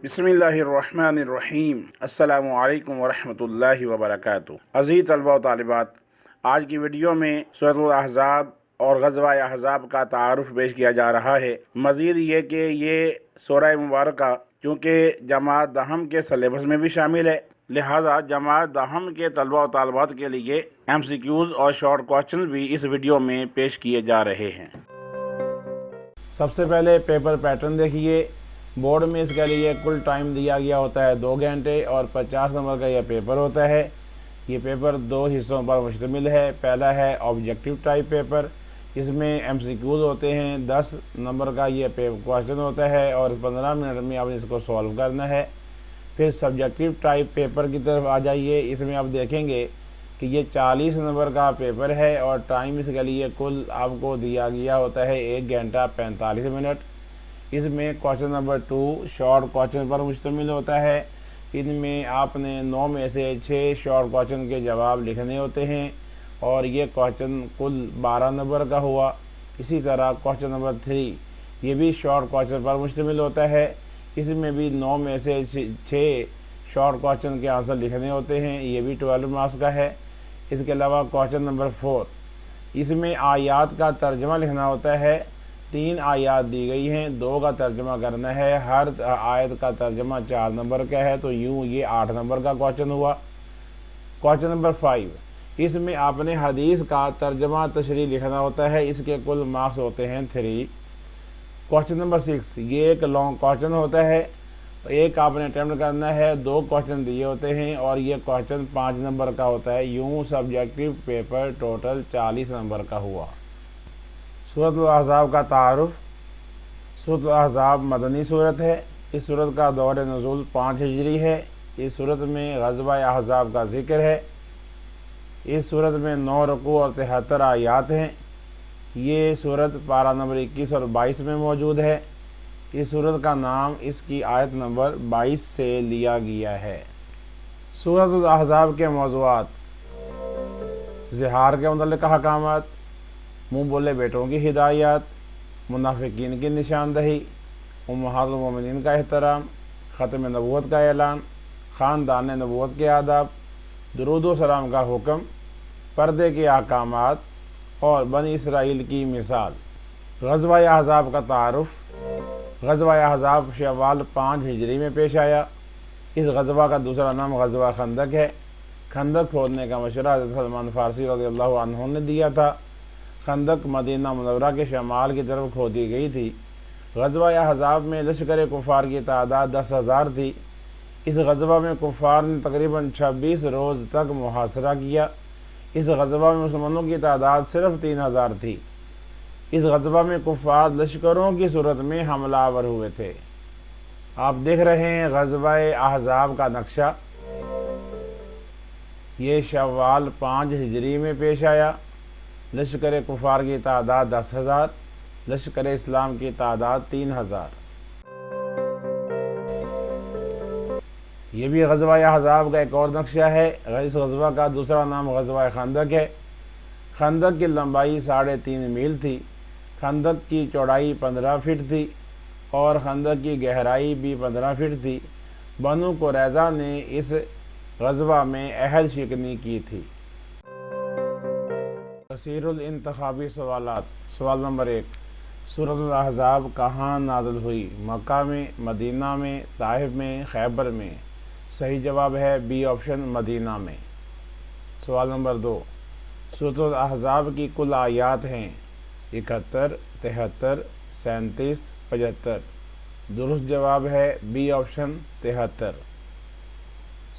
بسم اللہ الرحمن الرحیم۔ السلام علیکم ورحمۃ اللہ وبرکاتہ۔ عزیز طلبہ و طالبات، آج کی ویڈیو میں سورۃ الاحزاب اور غزوہ احزاب کا تعارف پیش کیا جا رہا ہے۔ مزید یہ کہ یہ سورہ مبارکہ چونکہ جماعت دہم کے سلیبس میں بھی شامل ہے، لہٰذا جماعت دہم کے طلبہ و طالبات کے لیے MCQs اور شارٹ کوسچن بھی اس ویڈیو میں پیش کیے جا رہے ہیں۔ سب سے پہلے پیپر پیٹرن دیکھیے۔ بورڈ میں اس کے لیے کل ٹائم دیا گیا ہوتا ہے 2 گھنٹے اور 50 نمبر کا یہ پیپر ہوتا ہے۔ یہ پیپر 2 حصوں پر مشتمل ہے۔ پہلا ہے آبجیکٹیو ٹائپ پیپر، اس میں MCQs ہوتے ہیں، 10 نمبر کا یہ کوسچن ہوتا ہے اور 15 منٹ میں آپ اس کو سولو کرنا ہے۔ پھر سبجیکٹیو ٹائپ پیپر کی طرف آ جائیے، اس میں آپ دیکھیں گے کہ یہ 40 نمبر کا پیپر ہے اور ٹائم اس کے لیے کل آپ کو دیا گیا ہوتا ہے 1 گھنٹہ 45 منٹ۔ اس میں کوسچن نمبر 2 شارٹ کوسچن پر مشتمل ہوتا ہے۔ ان میں آپ نے 9 میں سے 6 شارٹ کوسچن کے جواب لکھنے ہوتے ہیں اور یہ کوسچن کل 12 نمبر کا ہوا۔ اسی طرح کوسچن نمبر 3 یہ بھی شارٹ کوسچن پر مشتمل ہوتا ہے، اس میں بھی 9 میں سے 6 شارٹ کوسچن کے آنسر لکھنے ہوتے ہیں، یہ بھی 12 مارکس کا ہے۔ اس کے علاوہ کوسچن نمبر 4 اس میں آیات کا ترجمہ لکھنا ہوتا ہے۔ 3 آیات دی گئی ہیں، 2 کا ترجمہ کرنا ہے، ہر آیت کا ترجمہ 4 نمبر کا ہے، تو یوں یہ 8 نمبر کا کوسچن ہوا۔ کوسچن نمبر 5 اس میں آپ نے حدیث کا ترجمہ تشریح لکھنا ہوتا ہے، اس کے کل مارکس ہوتے ہیں 3۔ کوسچن نمبر 6 یہ ایک لانگ کوسچن ہوتا ہے، ایک آپ نے اٹیمپٹ کرنا ہے، 2 کوسچن دیے ہوتے ہیں اور یہ کوسچن 5 نمبر کا ہوتا ہے، یوں سبجیکٹیو پیپر ٹوٹل 40 نمبر کا ہوا۔ سورۃ الاحزاب کا تعارف۔ سورۃ الاحزاب مدنی سورت ہے۔ اس سورت کا دور نزول 5 ہجری ہے۔ اس سورت میں غزوہ احزاب کا ذکر ہے۔ اس سورت میں 9 رکوع اور 73 آیات ہیں۔ یہ سورت پارہ نمبر 21 اور 22 میں موجود ہے۔ اس سورت کا نام اس کی آیت نمبر 22 سے لیا گیا ہے۔ سورۃ الاحزاب کے موضوعات: زہار کے متعلق احکامات، منہ بولے بیٹوں کی ہدایات، منافقین کی نشاندہی، امہات المومنین کا احترام، ختم نبوت کا اعلان، خاندان نبوت کے آداب، درود و سلام کا حکم، پردے کے احکامات اور بنی اسرائیل کی مثال۔ غزوہ احزاب کا تعارف۔ غزوہ احزاب شوال 5 ہجری میں پیش آیا۔ اس غزوہ کا دوسرا نام غزوہ خندق ہے۔ خندق کھودنے کا مشورہ حضرت سلمان فارسی رضی اللہ عنہ نے دیا تھا۔ خندق مدینہ منورہ کے شمال کی طرف کھودی گئی تھی۔ غزوہ احزاب میں لشکر کفار کی تعداد 10,000 تھی۔ اس غزوہ میں کفار نے تقریباً 26 روز تک محاصرہ کیا۔ اس غزوہ میں مسلمانوں کی تعداد صرف 3,000 تھی۔ اس غزوہ میں کفار لشکروں کی صورت میں حملہ آور ہوئے تھے۔ آپ دیکھ رہے ہیں غزوہ احزاب کا نقشہ۔ یہ شوال 5 ہجری میں پیش آیا۔ لشکر کفار کی تعداد 10,000، لشکر اسلام کی تعداد 3,000۔ یہ بھی غزوہ احزاب کا ایک اور نقشہ ہے۔ اس غزوہ کا دوسرا نام غزوہ خندق ہے۔ خندق کی لمبائی 3.5 میل تھی۔ خندق کی چوڑائی 15 فٹ تھی اور خندق کی گہرائی بھی 15 فٹ تھی۔ بنو قریظہ نے اس غزوہ میں عہد شکنی کی تھی۔ تفسیر الانتخابی سوالات۔ سوال نمبر 1 سورۃ الاحزاب کہاں نازل ہوئی؟ مکہ میں، مدینہ میں، طائف میں، خیبر میں؟ صحیح جواب ہے بی آپشن، مدینہ میں۔ سوال نمبر 2 سورۃ الاحزاب کی کل آیات ہیں 71، 73، 37، 75۔ درست جواب ہے بی آپشن، 73۔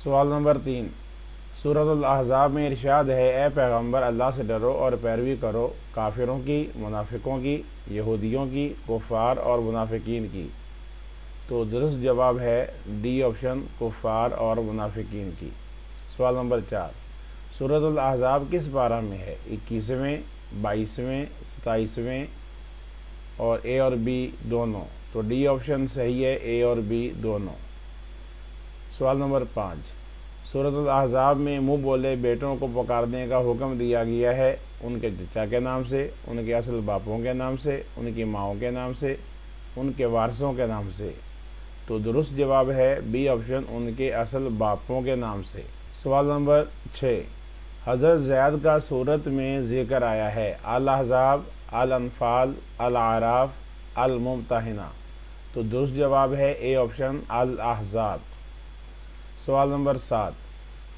سوال نمبر 3 سورۃ الاحزاب میں ارشاد ہے اے پیغمبر اللہ سے ڈرو اور پیروی کرو کافروں کی، منافقوں کی، یہودیوں کی، کفار اور منافقین کی۔ تو درست جواب ہے ڈی آپشن، کفار اور منافقین کی۔ سوال نمبر 4 سورۃ الاحزاب کس پارہ میں ہے؟ 21ویں، 22ویں، 27ویں اور اے اور بی دونوں۔ تو ڈی آپشن صحیح ہے، اے اور بی دونوں۔ سوال نمبر 5 سورۃ الاحزاب میں منہ بولے بیٹوں کو پکارنے کا حکم دیا گیا ہے ان کے چچا کے نام سے، ان کے اصل باپوں کے نام سے، ان کی ماؤں کے نام سے، ان کے وارثوں کے نام سے۔ تو درست جواب ہے بی آپشن، ان کے اصل باپوں کے نام سے۔ سوال نمبر 6، حضرت زید کا سورت میں ذکر آیا ہے الاحزاب، الانفال، الاعراف، الممتحنہ، تو درست جواب ہے اے آپشن الاحزاب۔ سوال نمبر 7،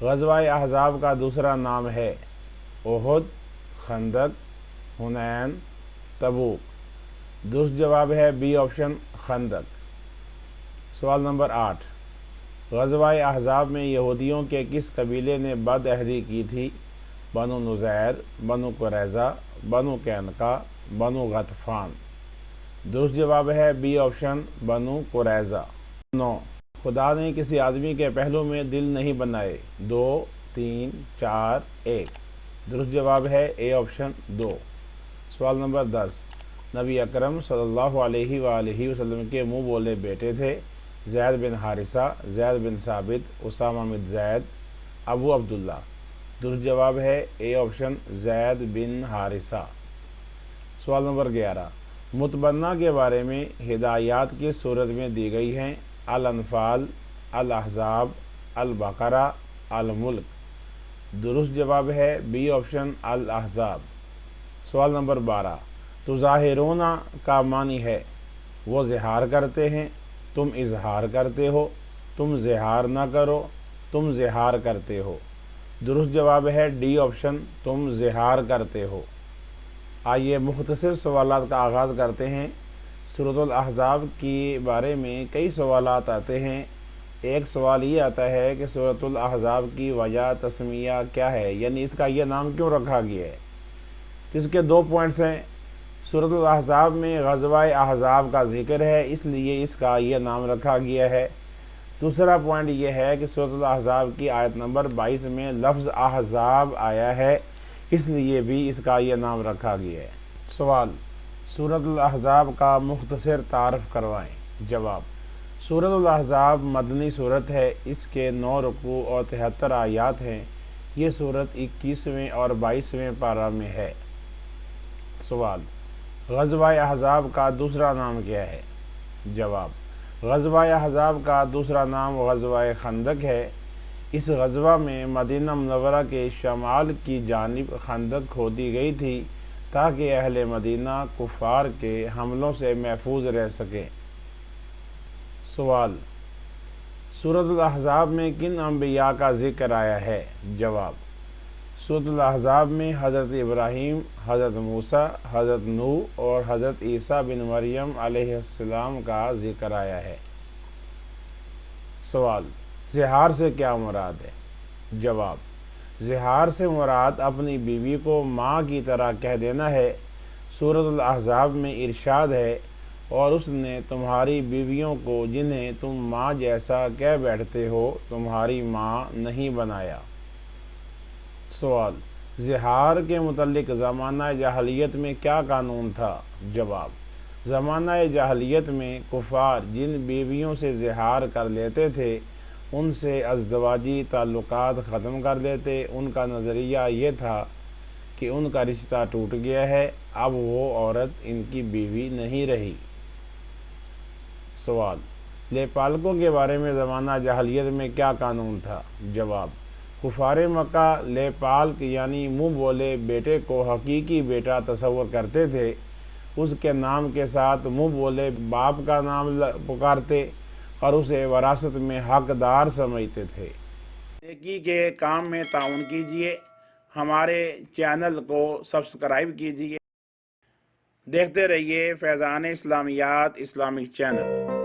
غزوہ احزاب کا دوسرا نام ہے احد، خندق، حنین، تبوک، درست جواب ہے بی آپشن خندق۔ سوال نمبر 8، غزوہ احزاب میں یہودیوں کے کس قبیلے نے بد عہدی کی تھی؟ بنو نذیر، بنو قریظہ، بنو قینقاع، بنو غطفان، درست جواب ہے بی آپشن بنو قریظہ۔ 9، خدا نے کسی آدمی کے پہلو میں دل نہیں بنائے، 2، 3، 4، 1، درست جواب ہے اے آپشن 2۔ سوال نمبر 10، نبی اکرم صلی اللہ علیہ وآلہ وسلم کے منہ بولے بیٹے تھے زید بن حارثہ، زید بن ثابت، اسامہ بن زید، ابو عبداللہ، درست جواب ہے اے آپشن زید بن حارثہ۔ سوال نمبر 11، متبنہ کے بارے میں ہدایات کس صورت میں دی گئی ہیں؟ الانفال، الاحزاب، البقرہ، الملک، درست جواب ہے بی آپشن الاحزاب۔ سوال نمبر 12، تظاہرون کا معنی ہے وہ زہار کرتے ہیں، تم اظہار کرتے ہو، تم زہار نہ کرو، تم زہار کرتے ہو، درست جواب ہے ڈی آپشن تم زہار کرتے ہو۔ آئیے مختصر سوالات کا آغاز کرتے ہیں۔ سورۃ الاحزاب کے بارے میں کئی سوالات آتے ہیں۔ ایک سوال یہ آتا ہے کہ سورۃ الاحزاب کی وجہ تسمیہ کیا ہے، یعنی اس کا یہ نام کیوں رکھا گیا ہے؟ اس کے 2 پوائنٹس ہیں۔ سورۃ الاحزاب میں غزوہ احزاب کا ذکر ہے، اس لیے اس کا یہ نام رکھا گیا ہے۔ دوسرا پوائنٹ یہ ہے کہ سورۃ الاحزاب کی آیت نمبر 22 میں لفظ احزاب آیا ہے، اس لیے بھی اس کا یہ نام رکھا گیا ہے۔ سوال، سورۃ الاحزاب کا مختصر تعارف کروائیں۔ جواب، سورۃ الاحزاب مدنی سورت ہے، اس کے 9 رکوع اور 73 آیات ہیں۔ یہ سورت 21ویں اور 22ویں پارہ میں ہے۔ سوال، غزوہ احزاب کا دوسرا نام کیا ہے؟ جواب، غزوہ احزاب کا دوسرا نام غزوہ خندق ہے۔ اس غزوہ میں مدینہ منورہ کے شمال کی جانب خندق کھودی گئی تھی تاکہ اہل مدینہ کفار کے حملوں سے محفوظ رہ سکیں۔ سوال، سورۃ الاحزاب میں کن انبیاء کا ذکر آیا ہے؟ جواب، سورۃ الاحزاب میں حضرت ابراہیم، حضرت موسیٰ، حضرت نوح اور حضرت عیسیٰ بن مریم علیہ السلام کا ذکر آیا ہے۔ سوال، زہار سے کیا مراد ہے؟ جواب، زہار سے مراد اپنی بیوی کو ماں کی طرح کہہ دینا ہے۔ سورۃ الاحزاب میں ارشاد ہے اور اس نے تمہاری بیویوں کو جنہیں تم ماں جیسا کہہ بیٹھتے ہو تمہاری ماں نہیں بنایا۔ سوال، زہار کے متعلق زمانہ جاہلیت میں کیا قانون تھا؟ جواب، زمانہ جاہلیت میں کفار جن بیویوں سے زہار کر لیتے تھے ان سے ازدواجی تعلقات ختم کر دیتے۔ ان کا نظریہ یہ تھا کہ ان کا رشتہ ٹوٹ گیا ہے، اب وہ عورت ان کی بیوی نہیں رہی۔ سوال، لیپالکوں کے بارے میں زمانہ جاہلیت میں کیا قانون تھا؟ جواب، کفار مکہ لیپالک یعنی منہ بولے بیٹے کو حقیقی بیٹا تصور کرتے تھے، اس کے نام کے ساتھ منہ بولے باپ کا نام پکارتے اور اسے وراثت میں حقدار سمجھتے تھے۔ نیکی کے کام میں تعاون کیجیے، ہمارے چینل کو سبسکرائب کیجیے، دیکھتے رہیے فیضان اسلامیات اسلامک چینل۔